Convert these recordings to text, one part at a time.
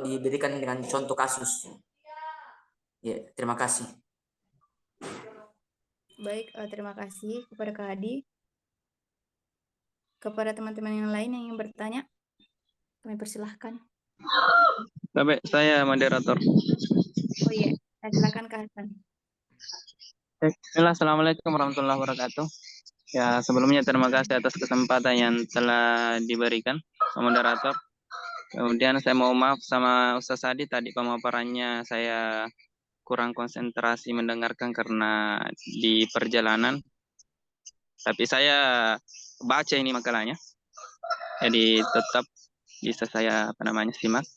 diberikan dengan contoh kasus. Ya, terima kasih. Baik, terima kasih kepada Kak Hadi. Kepada teman-teman yang lain yang ingin bertanya, kami persilahkan. Baik, saya moderator. Oh iya, silakan Kak Hasan. Assalamualaikum warahmatullahi wabarakatuh. Ya, sebelumnya terima kasih atas kesempatan yang telah diberikan moderator. Kemudian saya mau maaf sama Ustaz Hadi, tadi pemaparannya saya kurang konsentrasi mendengarkan karena di perjalanan. Tapi saya baca ini makalahnya, jadi tetap bisa saya simak.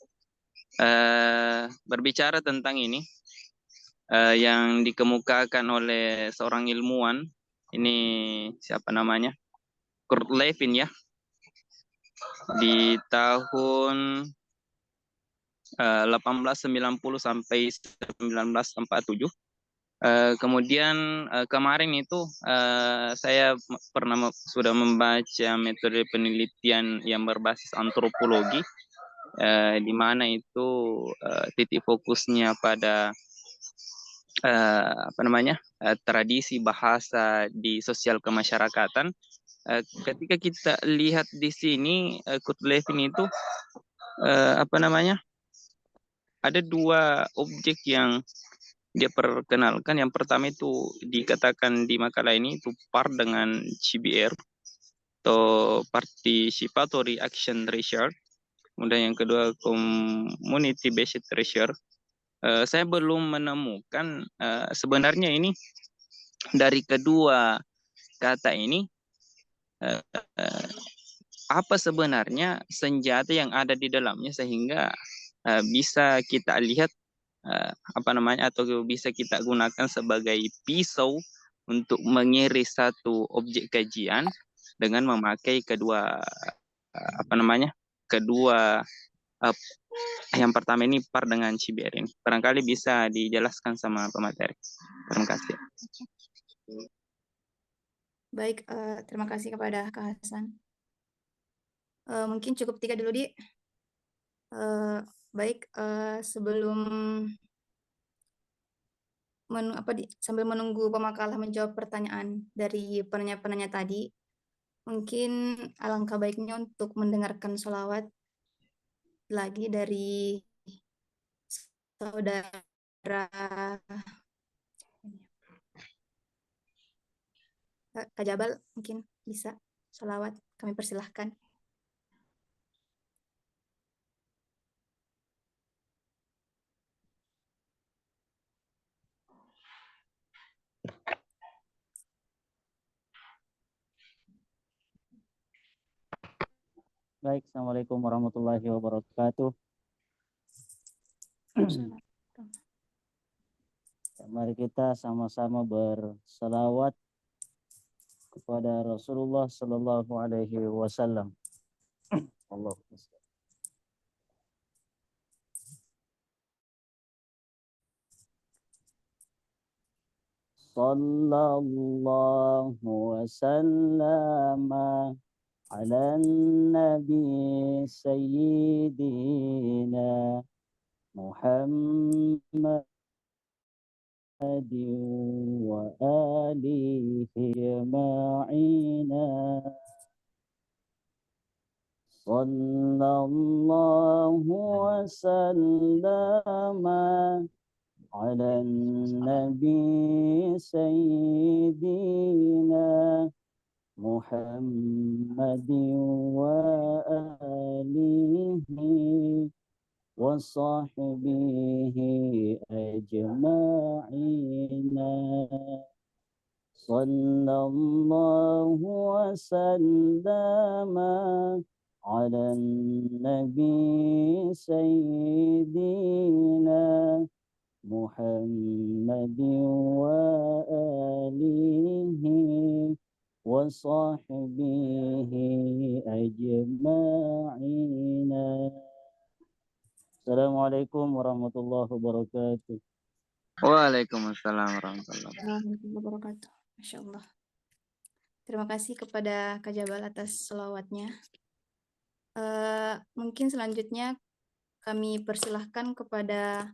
Berbicara tentang ini yang dikemukakan oleh seorang ilmuwan, ini siapa namanya? Kurt Lewin ya, di tahun 1890 sampai 1947. Kemudian kemarin itu saya sudah membaca metode penelitian yang berbasis antropologi, di mana itu titik fokusnya pada tradisi bahasa di sosial kemasyarakatan. Ketika kita lihat di sini, Kurt Lewin itu ada dua objek yang dia perkenalkan. Yang pertama itu dikatakan di makalah ini itu PAR dengan CBR atau Participatory Action Research. Kemudian yang kedua Community Based Research. Saya belum menemukan sebenarnya ini dari kedua kata ini apa sebenarnya senjata yang ada di dalamnya sehingga bisa kita lihat atau bisa kita gunakan sebagai pisau untuk mengiris satu objek kajian dengan memakai kedua yang pertama ini PAR dengan CBR ini. Barangkali bisa dijelaskan sama pemateri. Terima kasih. Baik, terima kasih kepada Kak Hasan. Mungkin cukup 3 dulu, Di. Baik, sebelum sambil menunggu pemakalah menjawab pertanyaan dari penanya-penanya tadi, mungkin alangkah baiknya untuk mendengarkan sholawat lagi dari saudara Kak Jabal, mungkin bisa sholawat, kami persilahkan. Baik, Assalamualaikum warahmatullahi wabarakatuh. Mari kita sama-sama bersalawat kepada Rasulullah Sallallahu Alaihi Wasallam. Allahumma sallallahu wasallama ala nabi sayyidina Muhammad wa alihi ma'ina. Sallallahu wasallama ala nabi sayyidina Muhammad wa alihi wa sahbihi ajma'ina. Sallallahu wasallama ala nabi sayyidina Muhammad wa alihi wa sahbihi ajma'ina. Assalamualaikum warahmatullahi wabarakatuh. Waalaikumsalam warahmatullahi wabarakatuh. Masya Allah. Terima kasih kepada Kak Jabal atas sholawatnya. Mungkin selanjutnya kami persilahkan kepada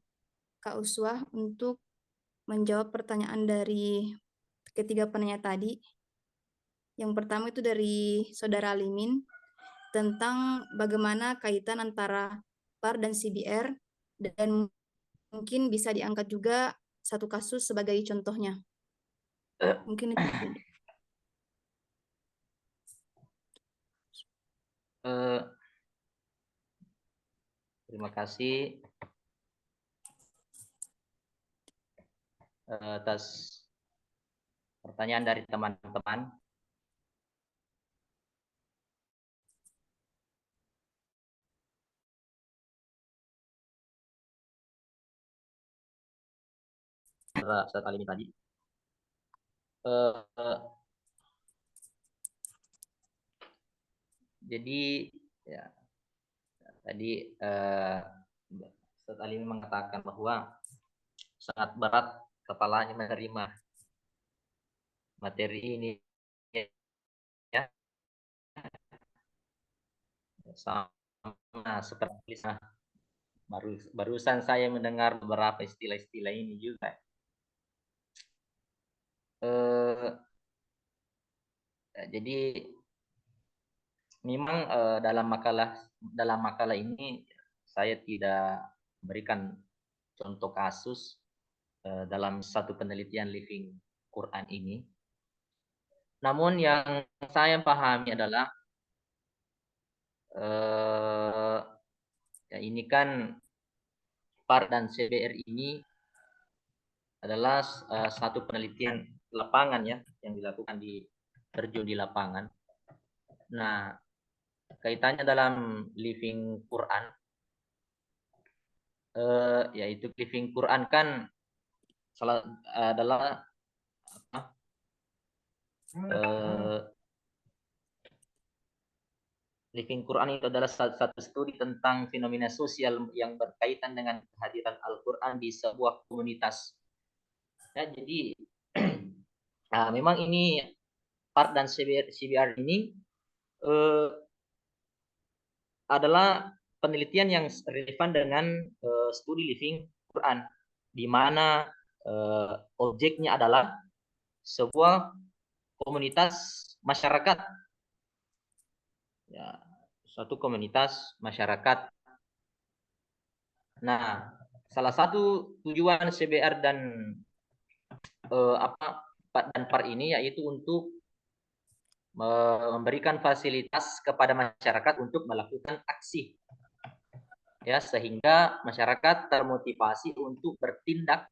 Kak Uswah untuk menjawab pertanyaan dari ketiga penanya tadi. Yang pertama itu dari Saudara Alimin tentang bagaimana kaitan antara PAR dan CBR, dan mungkin bisa diangkat juga satu kasus sebagai contohnya. Mungkin itu. Terima kasih atas pertanyaan dari teman-teman. Saat kali ini tadi. Jadi ya tadi Ustaz Ali mengatakan bahwa sangat berat kepalanya menerima materi ini ya, sama seperti barusan saya mendengar beberapa istilah-istilah ini juga. Jadi memang dalam makalah ini saya tidak memberikan contoh kasus dalam satu penelitian Living Quran ini. Namun yang saya pahami adalah ya ini kan PAR dan CBR ini adalah satu penelitian lapangan ya yang dilakukan terjun di lapangan. Nah, kaitannya dalam Living Quran, yaitu Living Quran kan adalah Living Quran itu adalah satu studi tentang fenomena sosial yang berkaitan dengan kehadiran Al-Quran di sebuah komunitas. Ya, jadi memang ini PAR dan CBR ini adalah penelitian yang relevan dengan studi Living Quran, di mana objeknya adalah sebuah komunitas masyarakat, ya, suatu komunitas masyarakat. Nah, salah satu tujuan CBR dan PAR ini yaitu untuk memberikan fasilitas kepada masyarakat untuk melakukan aksi, ya, sehingga masyarakat termotivasi untuk bertindak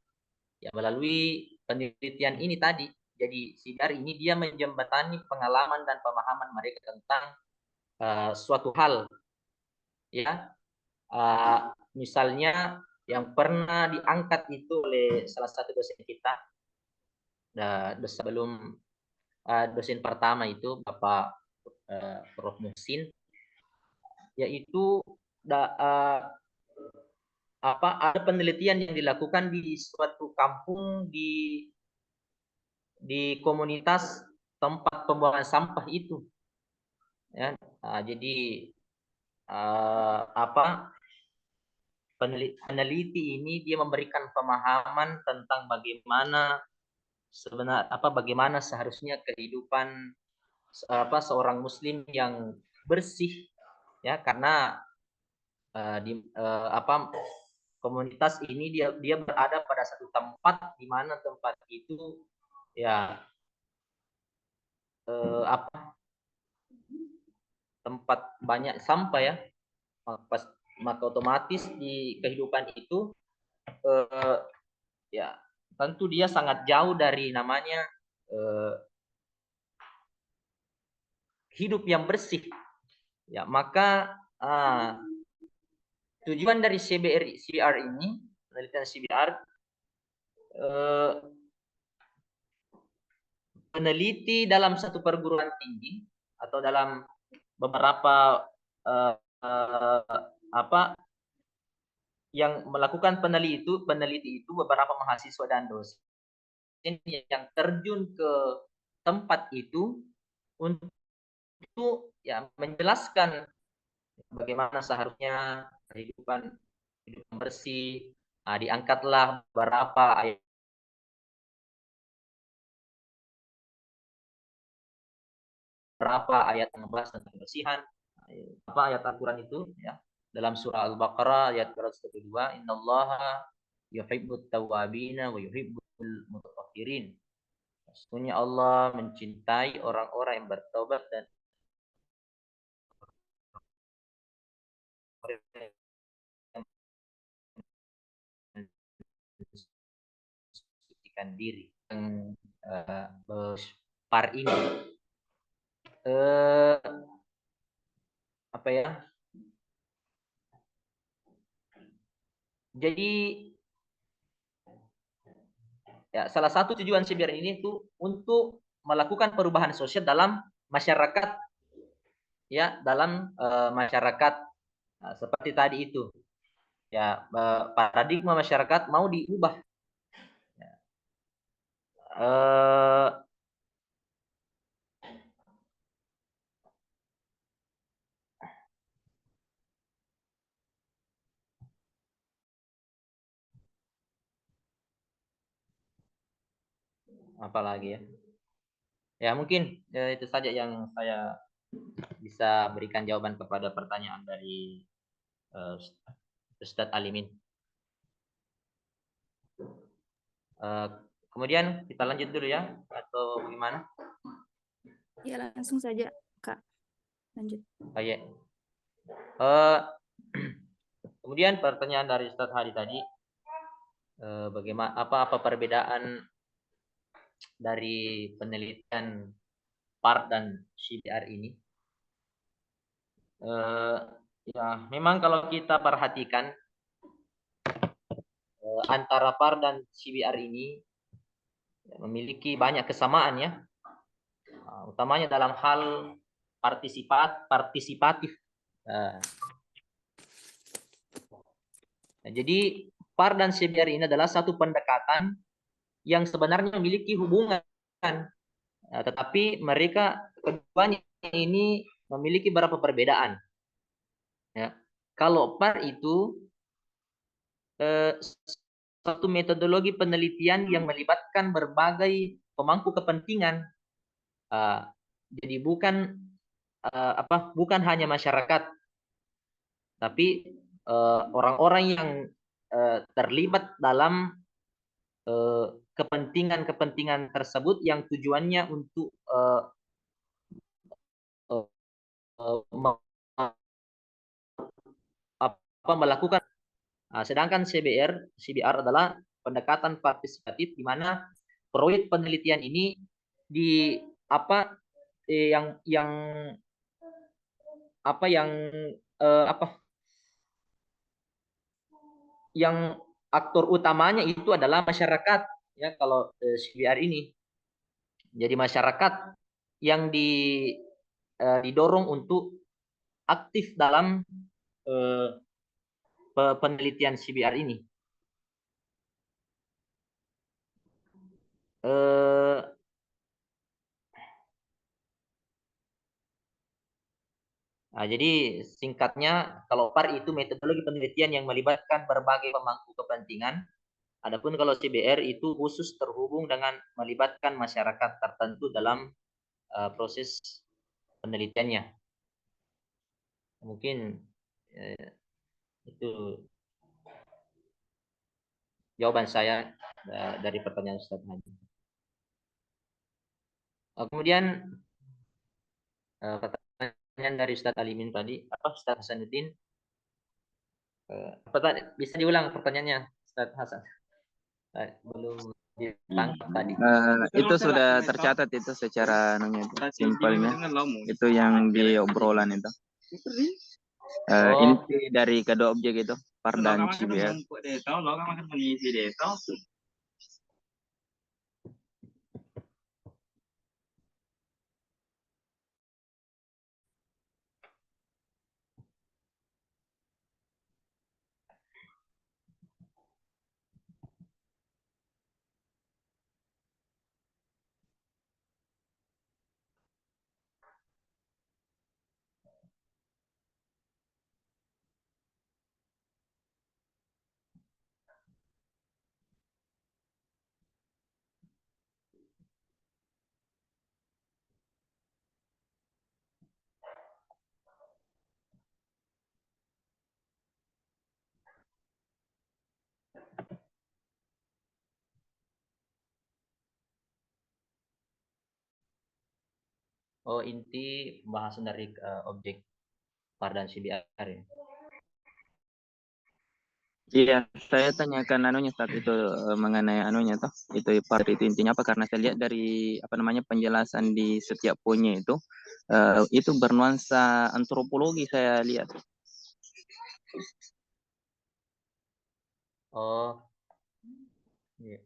ya melalui penelitian ini tadi. Jadi CBR ini dia menjembatani pengalaman dan pemahaman mereka tentang suatu hal, ya, misalnya yang pernah diangkat itu oleh salah satu dosen kita, sebelum dosen pertama itu Bapak Prof. Muhsin, yaitu ada penelitian yang dilakukan di suatu kampung di komunitas tempat pembuangan sampah itu, ya. Jadi peneliti ini dia memberikan pemahaman tentang bagaimana seharusnya kehidupan seorang muslim yang bersih, ya, karena komunitas ini dia berada pada satu tempat di mana tempat itu ya tempat banyak sampah, ya, maka otomatis di kehidupan itu ya tentu dia sangat jauh dari namanya hidup yang bersih, ya. Maka tujuan dari CBR ini, penelitian CBR, peneliti dalam satu perguruan tinggi atau dalam beberapa yang melakukan peneliti itu beberapa mahasiswa dan dosen yang terjun ke tempat itu untuk ya menjelaskan bagaimana seharusnya kehidupan hidup yang bersih. Diangkatlah berapa ayat yang membahas tentang kebersihan. Apa ayat Al-Quran itu ya, dalam surah Al-Baqarah ayat 232, innallaha yuhibbut tawwabina wa yuhibbul mutatahhirin. Sesungguhnya Allah mencintai orang-orang yang bertobat dan mensucikan diri. Par ini apa ya? Jadi ya, salah satu tujuan CBR ini itu untuk melakukan perubahan sosial dalam masyarakat, ya, dalam masyarakat seperti tadi itu, ya, paradigma masyarakat mau diubah. Apalagi ya, ya mungkin itu saja yang saya bisa berikan jawaban kepada pertanyaan dari Ustadz Alimin. Kemudian kita lanjut dulu ya, atau bagaimana? Ya, langsung saja, Kak. Lanjut. Oh, ya. Kemudian pertanyaan dari Ustadz Hadi tadi, bagaimana apa perbedaan dari penelitian PAR dan CBR ini? Ya, memang kalau kita perhatikan antara PAR dan CBR ini memiliki banyak kesamaan ya, utamanya dalam hal partisipatif. Jadi PAR dan CBR ini adalah satu pendekatan yang sebenarnya memiliki hubungan, tetapi mereka keduanya ini memiliki beberapa perbedaan. Ya. Kalau PAR itu satu metodologi penelitian yang melibatkan berbagai pemangku kepentingan. Jadi bukan hanya masyarakat, tapi orang-orang yang terlibat dalam kepentingan tersebut yang tujuannya untuk melakukan. Sedangkan CBR adalah pendekatan partisipatif di mana proyek penelitian ini di apa yang aktor utamanya itu adalah masyarakat ya kalau CBR ini. Jadi masyarakat yang didorong untuk aktif dalam penelitian CBR ini. Jadi singkatnya, kalau PAR itu metodologi penelitian yang melibatkan berbagai pemangku kepentingan. Adapun kalau CBR itu khusus terhubung dengan melibatkan masyarakat tertentu dalam proses penelitiannya. Mungkin itu jawaban saya dari pertanyaan Ustadz Haji. Kemudian pertanyaan dari Ustadz Alimin tadi, Ustadz Hasanuddin, bisa diulang pertanyaannya, Ustadz Hasan? Belum ditangkap tadi. Itu sudah tercatat itu secara simpelnya. Itu yang di obrolan itu. Inti dari kedua objek itu, PAR dan CBR. Oh, inti pembahasan dari objek par dan CBR ya. Iya, saya tanyakan anunya saat itu mengenai anunya toh. Itu part itu intinya apa? Karena saya lihat dari apa namanya penjelasan di setiap poinnya itu bernuansa antropologi saya lihat. Oh, iya.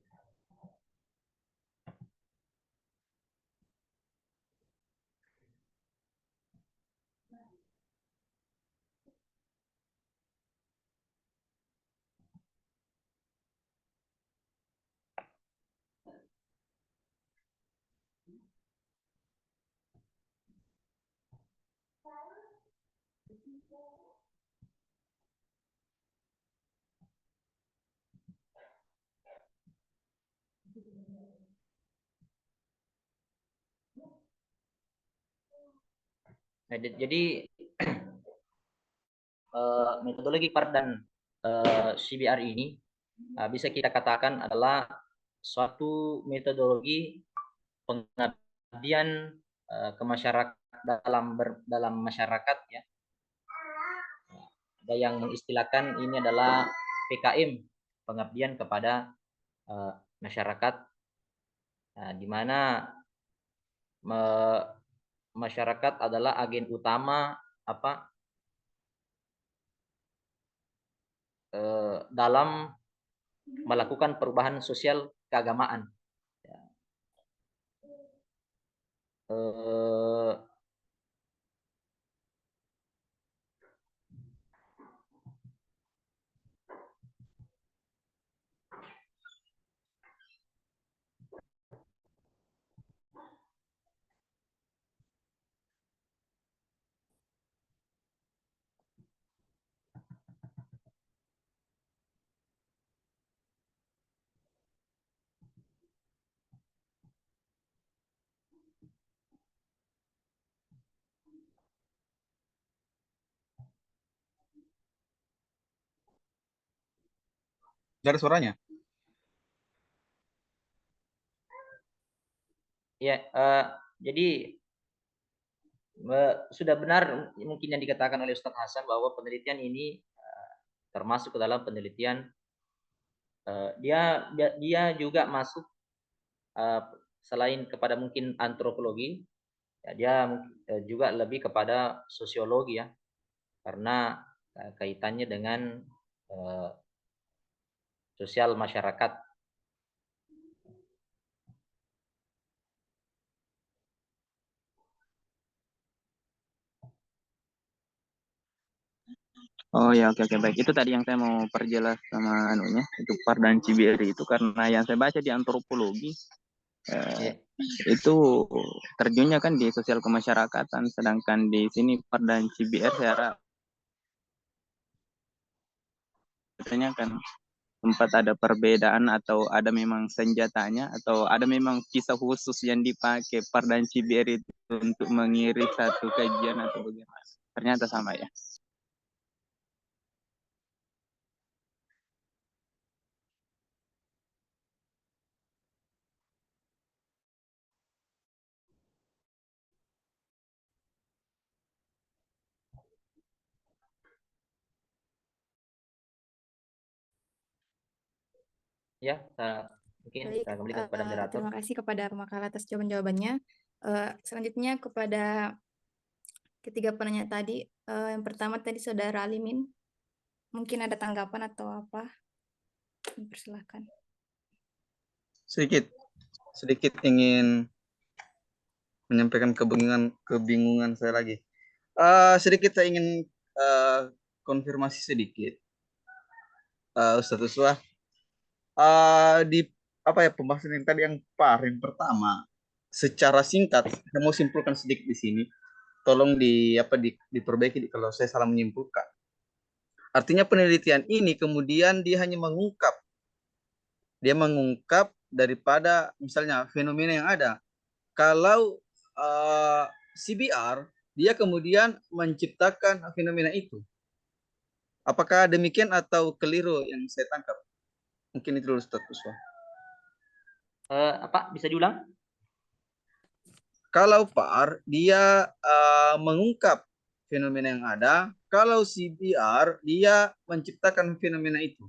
Nah, jadi metodologi par dan CBR ini bisa kita katakan adalah suatu metodologi pengabdian ke masyarakat dalam masyarakat ya. Ada yang mengistilahkan ini adalah PKM, pengabdian kepada masyarakat, di mana masyarakat adalah agen utama dalam melakukan perubahan sosial keagamaan. Dari suaranya? Ya, jadi sudah benar mungkin yang dikatakan oleh Ustadz Hasan bahwa penelitian ini termasuk ke dalam penelitian dia juga masuk selain kepada mungkin antropologi, ya, dia juga lebih kepada sosiologi ya, karena kaitannya dengan sosial masyarakat. Oh ya, oke baik. Itu tadi yang saya mau perjelas sama anunya, itu par dan CBR itu karena yang saya baca di antropologi Ya. itu terjunnya kan di sosial kemasyarakatan, sedangkan di sini par dan CBR saya rasanya kan sempat ada perbedaan atau ada memang senjatanya atau ada memang kisah khusus yang dipakai par dan CBR itu untuk mengiris satu kajian atau bagaimana? Ternyata sama ya. Ya, mungkin Baik, kita kembali kepada moderator. terima kasih kepada pemakala atas jawaban-jawabannya. Selanjutnya kepada ketiga penanya tadi, yang pertama tadi Saudara Alimin, mungkin ada tanggapan atau apa? Persilahkan. Sedikit ingin menyampaikan kebingungan saya lagi. Sedikit saya ingin konfirmasi sedikit, Ustadz Uswah. Di pembahasan yang tadi yang pertama, secara singkat saya mau simpulkan sedikit di sini. Tolong diperbaiki kalau saya salah menyimpulkan. Artinya penelitian ini kemudian dia hanya mengungkap daripada misalnya fenomena yang ada. Kalau CBR dia kemudian menciptakan fenomena itu. Apakah demikian atau keliru yang saya tangkap? Mungkin itu dulu Ustaz Uswah. Bisa diulang? Kalau par, dia mengungkap fenomena yang ada. Kalau CBR, dia menciptakan fenomena itu.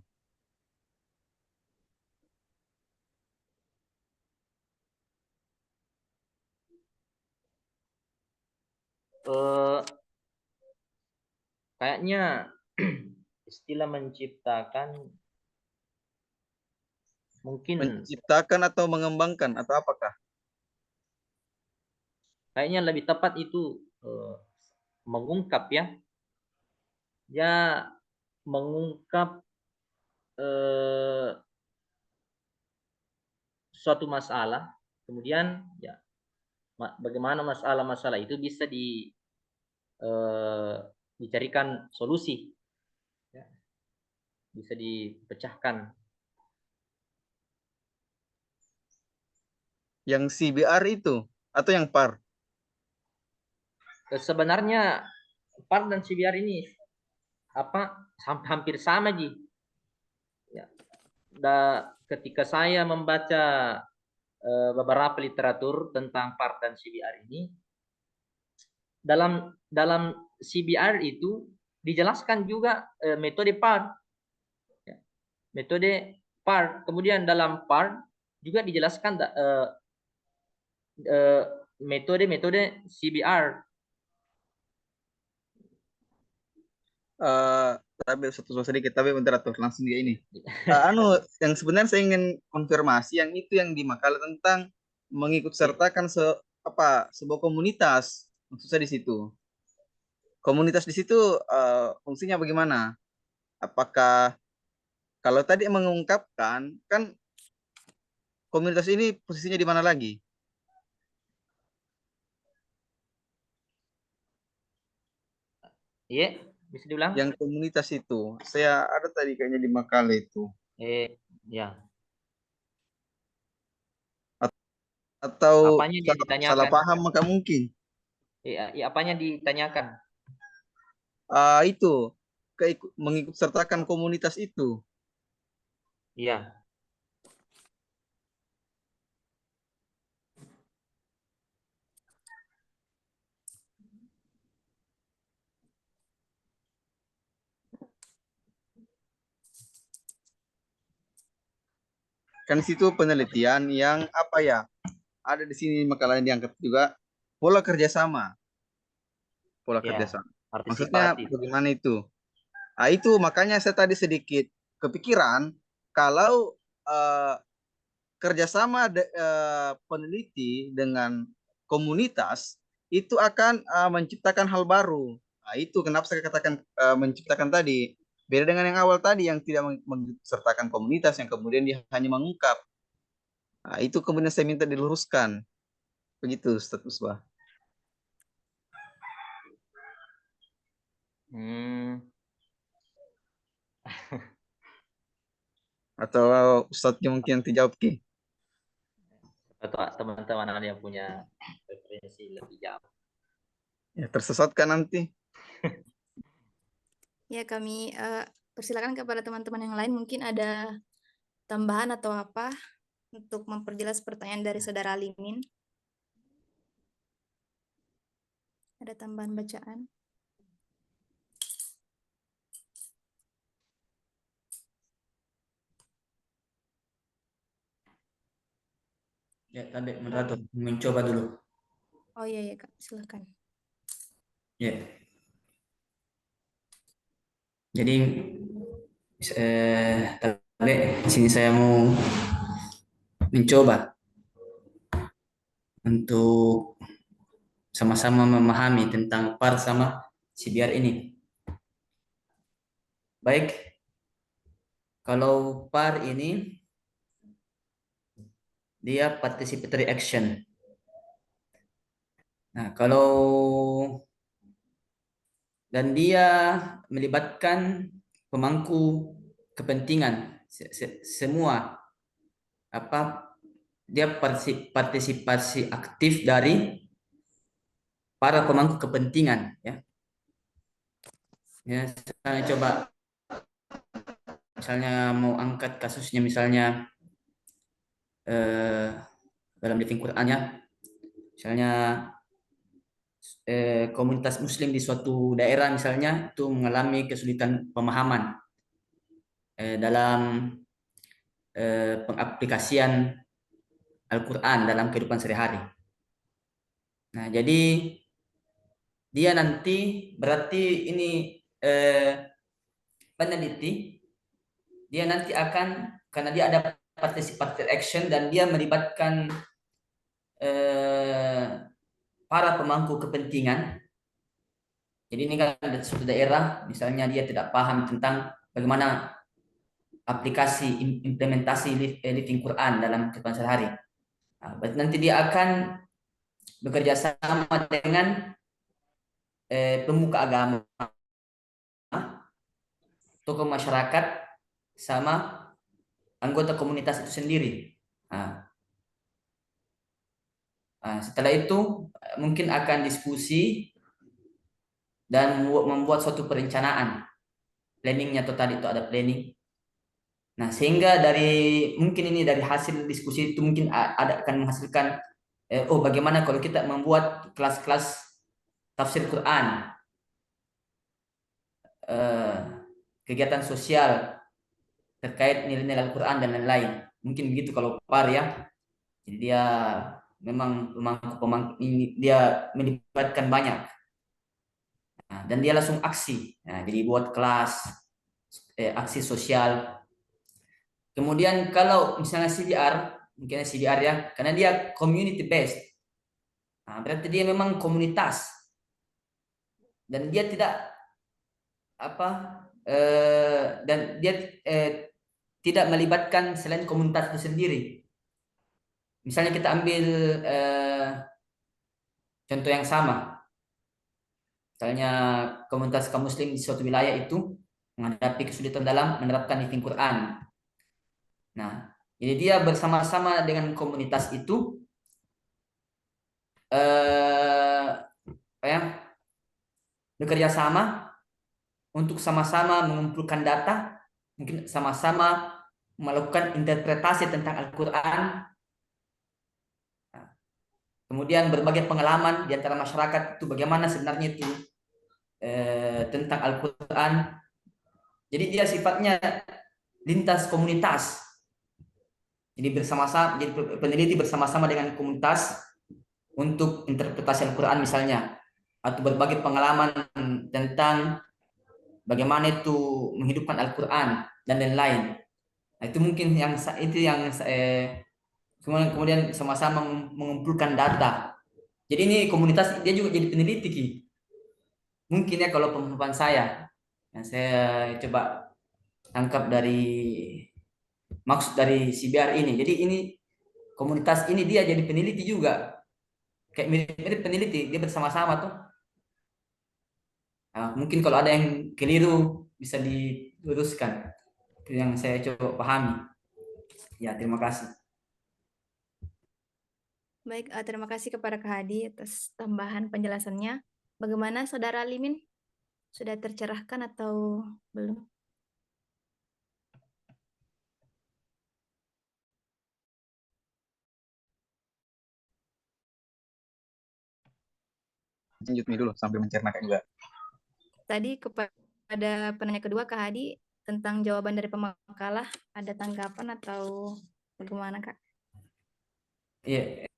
Kayaknya istilah menciptakan mungkin Menciptakan atau mengembangkan atau apakah? kayaknya lebih tepat itu mengungkap ya. Ya mengungkap suatu masalah, kemudian ya bagaimana masalah-masalah itu bisa dicarikan solusi, ya, bisa dipecahkan. Yang CBR itu atau yang par? Sebenarnya par dan CBR ini hampir sama Ji. Ya. Ketika saya membaca beberapa literatur tentang par dan CBR ini, dalam CBR itu dijelaskan juga metode par. Ya. Metode par. Kemudian dalam par juga dijelaskan metode CBR. Tapi satu sedikit, tapi bentar tuh langsung dia ini. Yang sebenarnya saya ingin konfirmasi yang itu yang di makalah tentang mengikut sertakan sebuah komunitas. Maksud saya di situ. Komunitas di situ fungsinya bagaimana? Apakah kalau tadi mengungkapkan kan komunitas ini posisinya di mana lagi? Iya, bisa diulang? Yang komunitas itu, saya ada tadi kayaknya di makalah itu. Ya. Atau Apanya salah ditanyakan? paham maka mungkin. Apanya ditanyakan? Itu mengikut sertakan komunitas itu. Iya. Kan situ penelitian yang apa ya? Ada di sini makalah yang diangkat juga pola kerjasama. Pola Ya, kerjasama. Maksudnya partisipatif. bagaimana itu? Itu makanya saya tadi sedikit kepikiran kalau kerjasama peneliti dengan komunitas itu akan menciptakan hal baru. Nah, itu kenapa saya katakan menciptakan tadi. Beda dengan yang awal tadi yang tidak mensertakan komunitas yang kemudian dia hanya mengungkap. Nah, itu kemudian saya minta diluruskan. Begitu, Ustaz Usbah. Atau Ustaznya mungkin yang dijawab Ki. Atau teman-teman ada yang punya referensi lebih jauh. Ya, tersesatkan nanti. Ya, kami persilakan kepada teman-teman yang lain mungkin ada tambahan atau apa untuk memperjelas pertanyaan dari Saudara Limin. Ada tambahan bacaan? Ya, tadi moderator mencoba dulu. Oh iya, Kak, silakan. Ya. Jadi tadi di sini saya mau mencoba untuk sama-sama memahami tentang PAR sama CBR ini. Baik, kalau PAR ini dia participatory action. Nah, dan dia melibatkan pemangku kepentingan semua dia partisipasi aktif dari para pemangku kepentingan ya. Ya, saya coba misalnya mau angkat kasusnya misalnya dalam living Quran ya. Misalnya komunitas muslim di suatu daerah misalnya itu mengalami kesulitan pemahaman dalam pengaplikasian Al-Quran dalam kehidupan sehari-hari. Nah, jadi dia nanti berarti ini peneliti, dia nanti akan, karena dia ada participative action dan dia melibatkan para pemangku kepentingan. Jadi ini kan ada suatu daerah, misalnya dia tidak paham tentang bagaimana aplikasi implementasi living Quran dalam kehidupan sehari-hari. Nah, berarti nanti dia akan bekerja sama dengan pemuka agama, tokoh masyarakat, sama anggota komunitas itu sendiri. Setelah itu mungkin akan diskusi dan membuat suatu perencanaan. Planningnya atau tadi itu ada planning. Nah, sehingga mungkin ini dari hasil diskusi itu mungkin akan menghasilkan bagaimana kalau kita membuat kelas-kelas tafsir Quran, kegiatan sosial terkait nilai-nilai Al-Quran dan lain-lain. Mungkin begitu kalau PAR ya. Jadi dia memang ini dia melibatkan banyak. Nah, dan dia langsung aksi. Nah, jadi buat kelas, aksi sosial. Kemudian kalau misalnya CDR, mungkin CDR ya, karena dia community based. Nah, berarti dia memang komunitas. Dan dia tidak dan dia tidak melibatkan selain komunitas itu sendiri. Misalnya kita ambil contoh yang sama. Misalnya komunitas kaum muslim di suatu wilayah itu menghadapi kesulitan dalam menerapkan living Quran. Nah, jadi dia bersama-sama dengan komunitas itu bekerja sama untuk sama-sama mengumpulkan data, mungkin sama-sama melakukan interpretasi tentang Al-Quran. Kemudian berbagai pengalaman di antara masyarakat itu bagaimana sebenarnya itu tentang Al-Quran. Jadi dia sifatnya lintas komunitas. Jadi bersama-sama, jadi peneliti bersama-sama dengan komunitas untuk interpretasi Al-Quran misalnya, atau berbagai pengalaman tentang bagaimana itu menghidupkan Al-Quran dan lain-lain. Nah, itu mungkin kemudian sama-sama mengumpulkan data. Jadi ini komunitas dia juga jadi peneliti Ki. Mungkin ya kalau pemahaman saya yang saya coba tangkap dari maksud dari CBR ini. Jadi ini komunitas ini dia jadi peneliti juga. Kayak mirip-mirip peneliti, dia bersama-sama tuh. Nah, mungkin kalau ada yang keliru bisa diluruskan. Itu yang saya coba pahami. Ya, terima kasih. Baik, terima kasih kepada Kak Hadi atas tambahan penjelasannya. Bagaimana Saudara Limin? Sudah tercerahkan atau belum? Lanjut nih dulu sambil mencernakan juga. Tadi kepada penanya kedua Kak Hadi tentang jawaban dari pemakalah, ada tanggapan atau bagaimana Kak? Iya,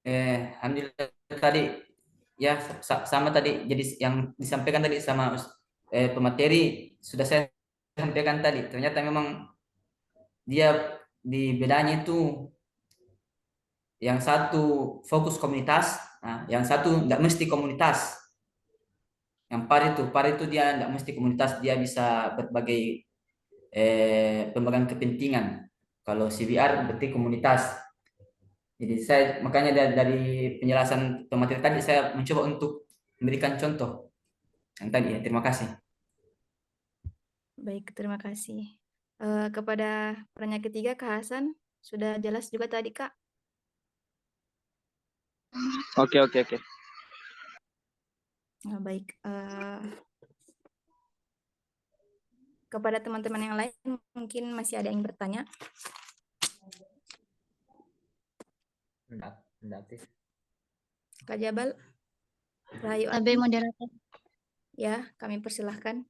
alhamdulillah tadi ya sama tadi. Jadi yang disampaikan tadi sama pemateri sudah saya sampaikan tadi. Ternyata memang dia di bedanya itu yang satu fokus komunitas, nah, yang satu nggak mesti komunitas. Yang par itu dia nggak mesti komunitas, dia bisa berbagai pemegang kepentingan. Kalau CBR berarti komunitas. Jadi saya makanya dari penjelasan pemateri tadi saya mencoba untuk memberikan contoh yang tadi ya. Terima kasih. Baik, terima kasih. Kepada penanya ketiga Kak Hasan, sudah jelas juga tadi Kak? Oke. Nah, baik. Kepada teman-teman yang lain mungkin masih ada yang bertanya. Enggak aktif. Kak Jabal, Rahayu Sebagai Alam, moderator. ya, kami persilahkan.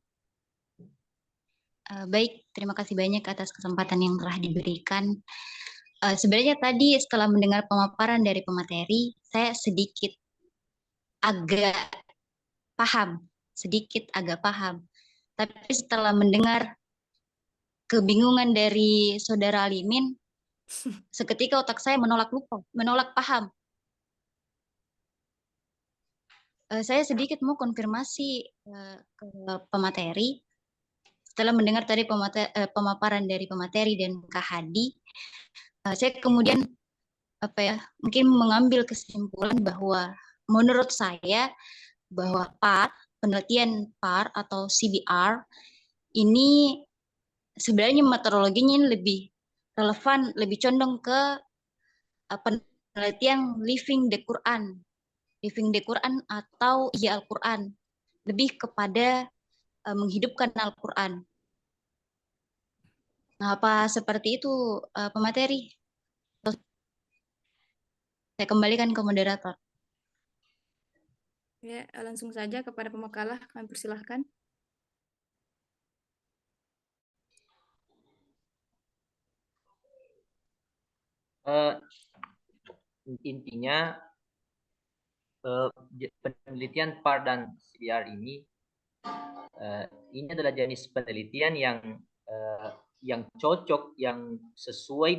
Baik, terima kasih banyak atas kesempatan yang telah diberikan. Sebenarnya tadi setelah mendengar pemaparan dari pemateri, saya sedikit agak paham. Tapi setelah mendengar kebingungan dari Saudara Alimin, seketika otak saya menolak paham. Saya sedikit mau konfirmasi ke pemateri. Setelah mendengar tadi pemaparan dari pemateri dan Kak Hadi, saya kemudian mungkin mengambil kesimpulan bahwa menurut saya bahwa penelitian PAR atau CBR ini sebenarnya metodologinya lebih relevan, lebih condong ke penelitian living the Quran atau Ihya Al-Quran, lebih kepada menghidupkan Al-Quran. Nah, apa seperti itu pemateri? Saya kembalikan ke moderator. Ya, langsung saja kepada pemakalah, kami persilahkan. Intinya penelitian PAR dan CBR ini adalah jenis penelitian yang cocok, yang sesuai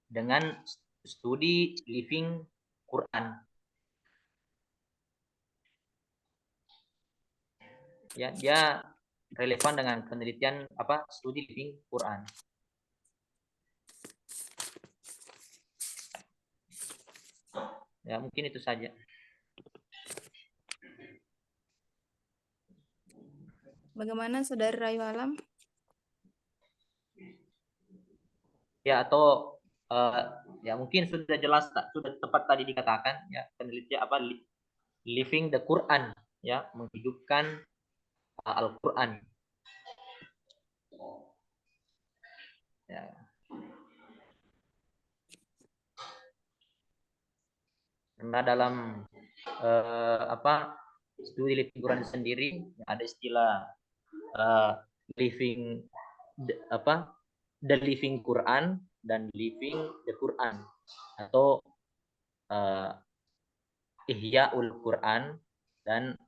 dengan studi living Quran. Ya, dia relevan dengan penelitian studi living Quran. Ya, mungkin itu saja. Bagaimana Saudara Rahayu Alam? Ya, atau ya mungkin sudah jelas, sudah tepat tadi dikatakan ya, penelitian living the Quran, ya, menghidupkan Al-Quran. Ya. Karena dalam studi living Quran sendiri ada istilah living the living Quran dan living the Quran, atau Ihya'ul Quran dan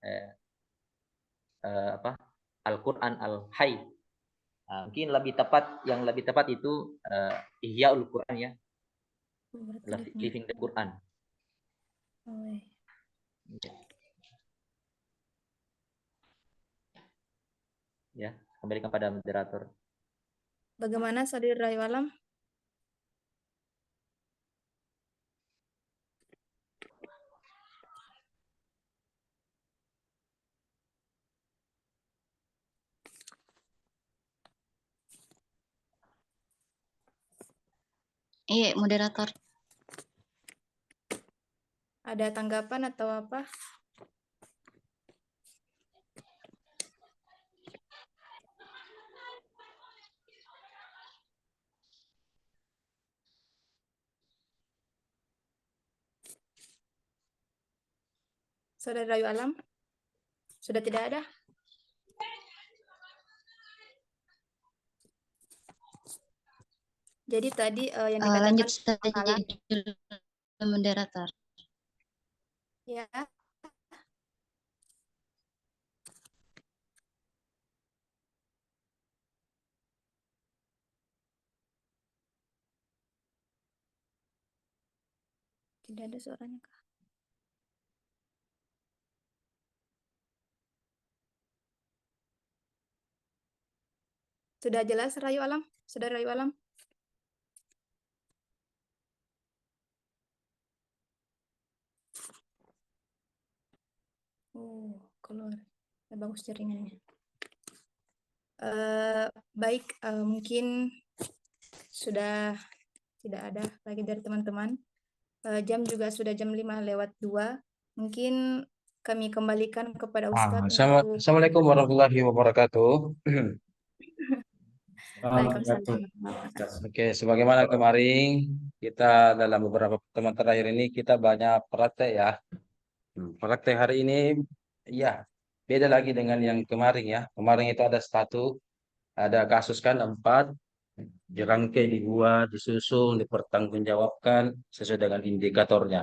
Al-Quran Al-Hayy. Mungkin yang lebih tepat itu Ihya'ul Quran, ya, living the Quran. Ya, kembalikan pada moderator. Bagaimana Saudara Rahayu Alam? Iya, moderator. Ada tanggapan atau apa? Saudara Rahayu Alam? Sudah tidak ada? Jadi tadi yang dikatakan Lanjut saja pemakalah, moderator. ya. Tidak ada suaranya, Kak. Sudah jelas Rahayu Alam? Saudara Rahayu Alam? Oh, keluar. Bagus jaringannya. Baik, mungkin sudah tidak ada lagi dari teman-teman. Jam juga sudah jam 5:02. Mungkin kami kembalikan kepada Ustadz untuk... Assalamualaikum warahmatullahi wabarakatuh. Waalaikumsalam. Oke, sebagaimana kemarin kita dalam beberapa pertemuan terakhir ini kita banyak praktek, ya. Praktek hari ini ya beda lagi dengan yang kemarin ya. Kemarin itu ada ada kasus kan 4 dirangkai, dibuat, disusun, dipertanggungjawabkan sesuai dengan indikatornya.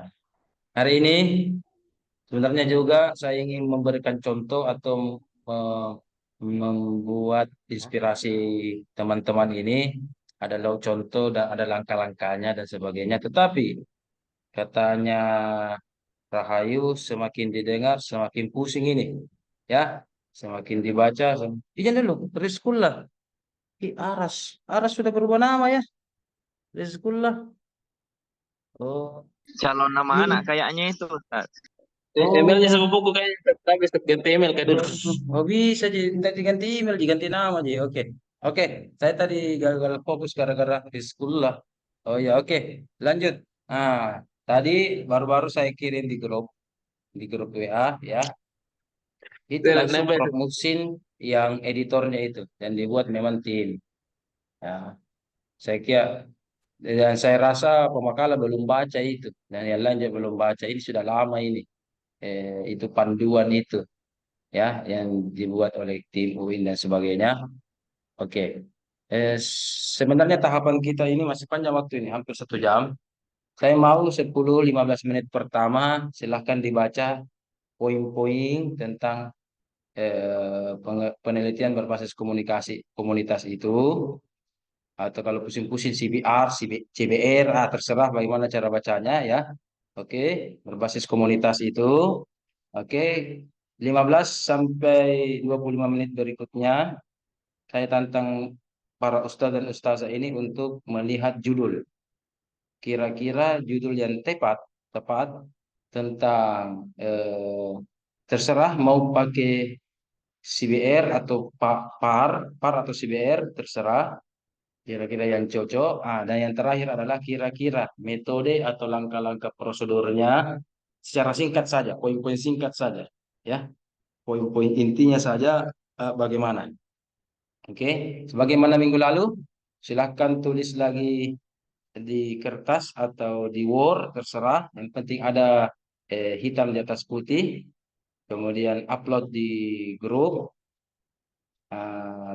Hari ini sebenarnya juga saya ingin memberikan contoh atau eh, membuat inspirasi teman-teman ini. Ada contoh dan ada langkah-langkahnya dan sebagainya. Tetapi katanya Rahayu semakin didengar semakin pusing ini. Ya, semakin dibaca. Izin dulu, preschool lah. Aras. Aras sudah berubah nama ya. Preschool lah. Oh, Calon nama anak ini. kayaknya itu, Ustaz. Oh, Emailnya sepupuku kayaknya tapi ganti email kayak dulu. oh bisa diganti email, diganti nama aja. Oke, oke. Saya tadi gagal fokus gara-gara preschool lah. Oh ya, oke. Lanjut. Nah, tadi baru-baru saya kirim di grup WA ya. Itu langsung Kenapa itu? Prof Muhsin yang editornya itu dan dibuat memang tim. Ya, saya kira dan saya rasa pemakalan belum baca itu dan yang lain juga belum baca. Ini sudah lama ini. Itu panduan itu ya yang dibuat oleh tim UIN dan sebagainya. Oke. Sebenarnya tahapan kita ini masih panjang waktu ini, hampir 1 jam. Saya mau 10-15 menit pertama silahkan dibaca poin-poin tentang penelitian berbasis komunikasi komunitas itu, atau kalau pusing-pusing CBR, CBR, terserah bagaimana cara bacanya ya. Oke, berbasis komunitas itu. Oke, 15 sampai 25 menit berikutnya saya tantang para ustadz dan ustazah ini untuk melihat judul. Kira-kira judul yang tepat tentang terserah mau pakai CBR atau PAR atau CBR terserah kira-kira yang cocok. Dan yang terakhir adalah kira-kira metode atau langkah-langkah prosedurnya secara singkat saja, poin-poin singkat saja, ya, poin-poin intinya saja bagaimana. Oke, sebagaimana minggu lalu, silahkan tulis lagi di kertas atau di Word, terserah. Yang penting ada hitam di atas putih, kemudian upload di grup.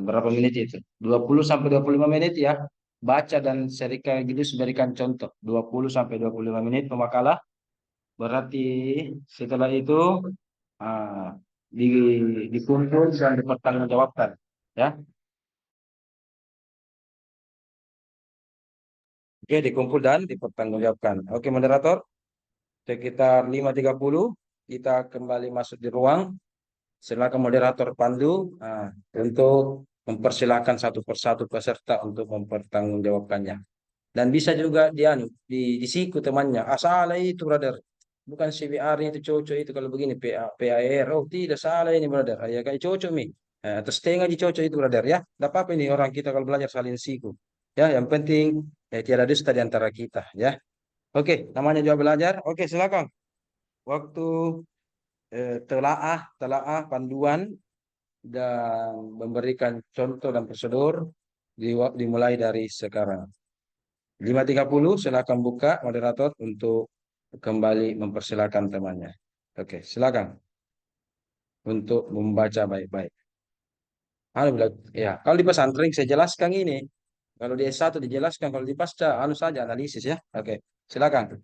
Berapa menit itu? 20 sampai 25 menit ya. Baca dan sekaligus berikan contoh. 20 sampai 25 menit pemakalah. Berarti setelah itu ah, di, dikumpul dan dipertanggungjawabkan. Ya. Oke, dikumpul dan dipertanggungjawabkan. Oke, moderator. Sekitar 5.30 kita kembali masuk di ruang. Silakan moderator pandu untuk mempersilahkan satu persatu peserta untuk mempertanggungjawabkannya. Dan bisa juga disiku temannya. Salah itu brother. Bukan CBR itu cocok itu kalau begini PAR. Oh tidak salah ini brother. Ya kayak cocok mi. Terus setengah cocok itu brother ya. Tidak apa-apa ini orang kita kalau belajar saling siku. Ya yang penting tiada dusta di antara kita ya. Oke, namanya juga belajar. Oke, silakan. Waktu telaah panduan dan memberikan contoh dan prosedur dimulai dari sekarang. 5.30 silakan buka moderator untuk kembali mempersilakan temannya. Oke, silakan untuk membaca baik-baik. Ya, kalau di pesantren saya jelaskan ini. Kalau di S1 dijelaskan, kalau di pasca saja analisis ya. Oke, silakan.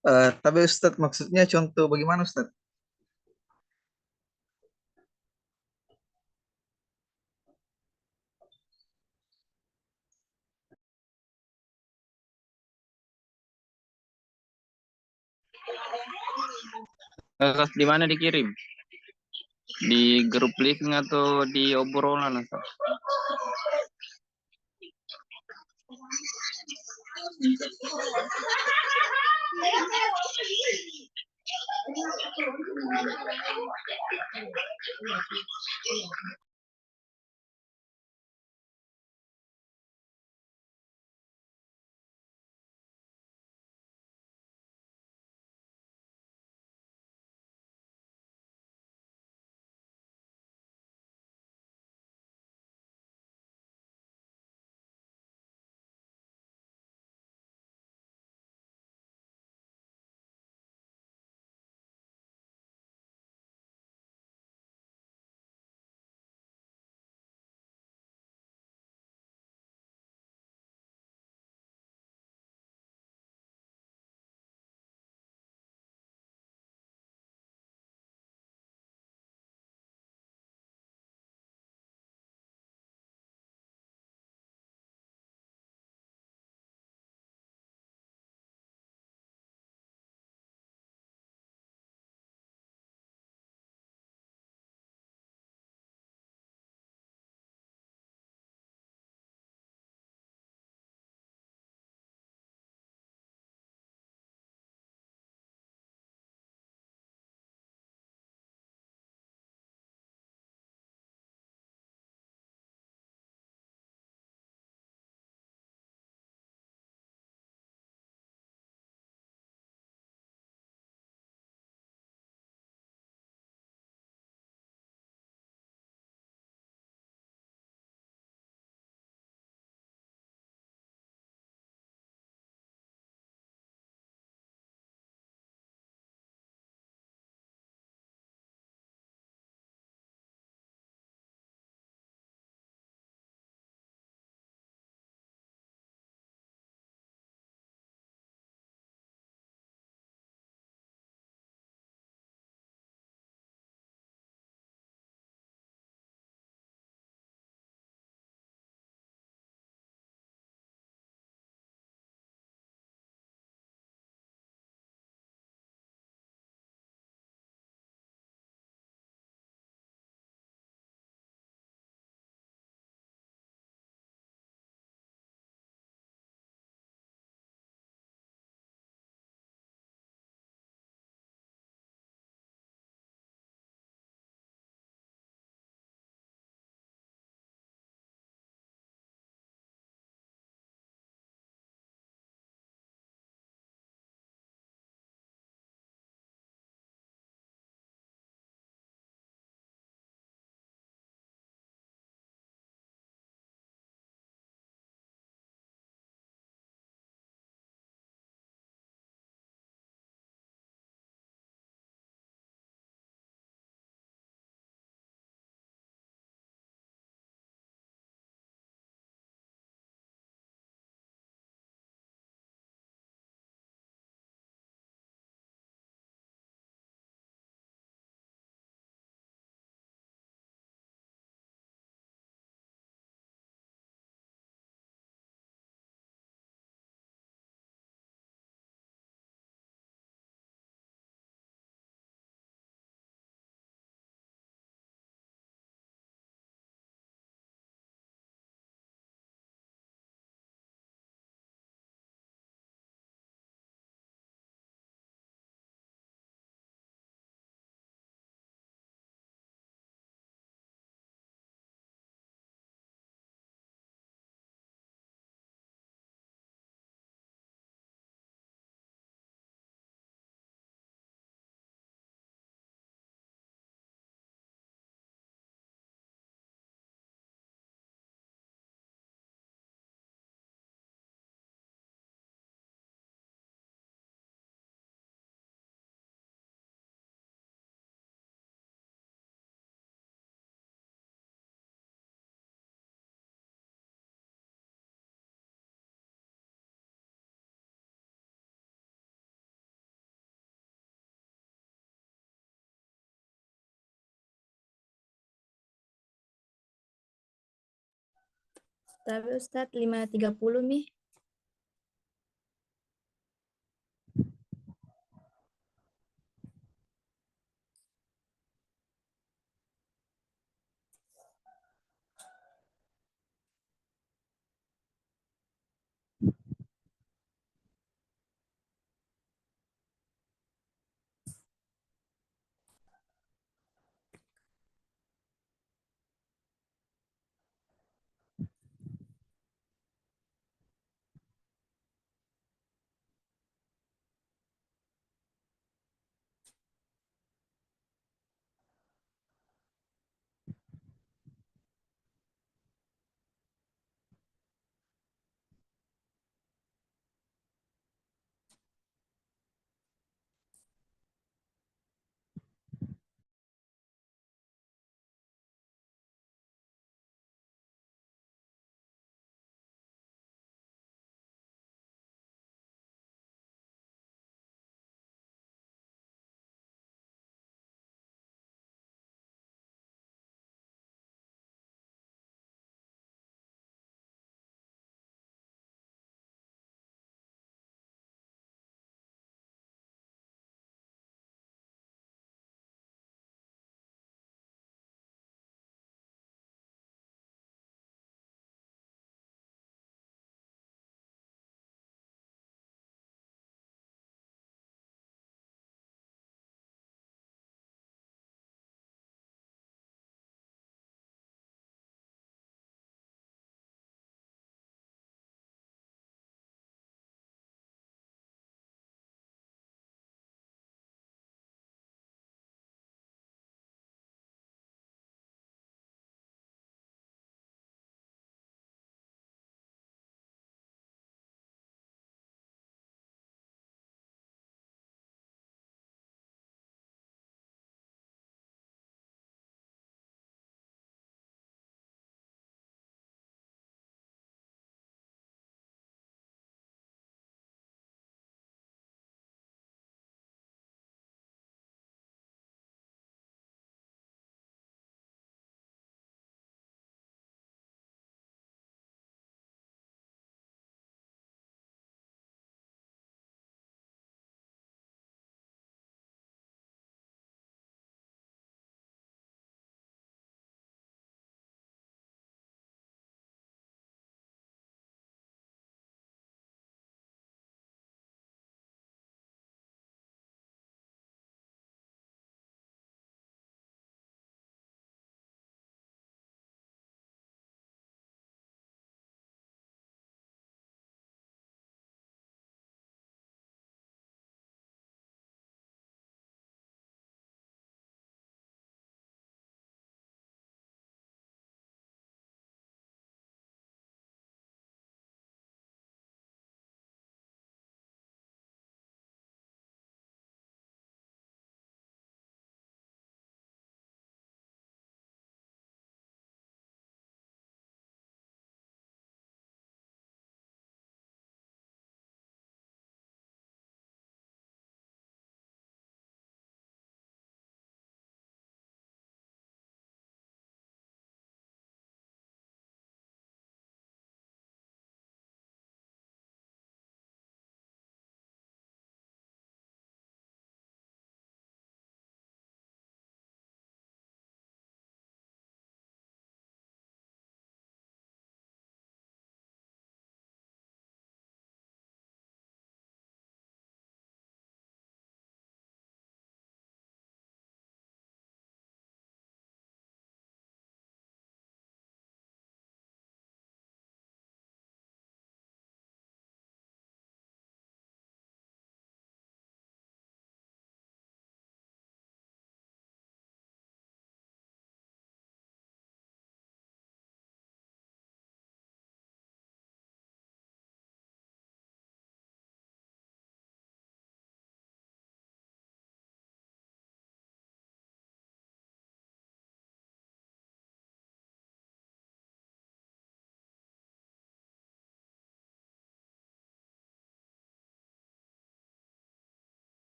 Tapi Ustadz maksudnya contoh bagaimana Ustadz? Di mana dikirim? Di grup link atau di obrolan atau? Tapi Ustadz 5.30 Mi.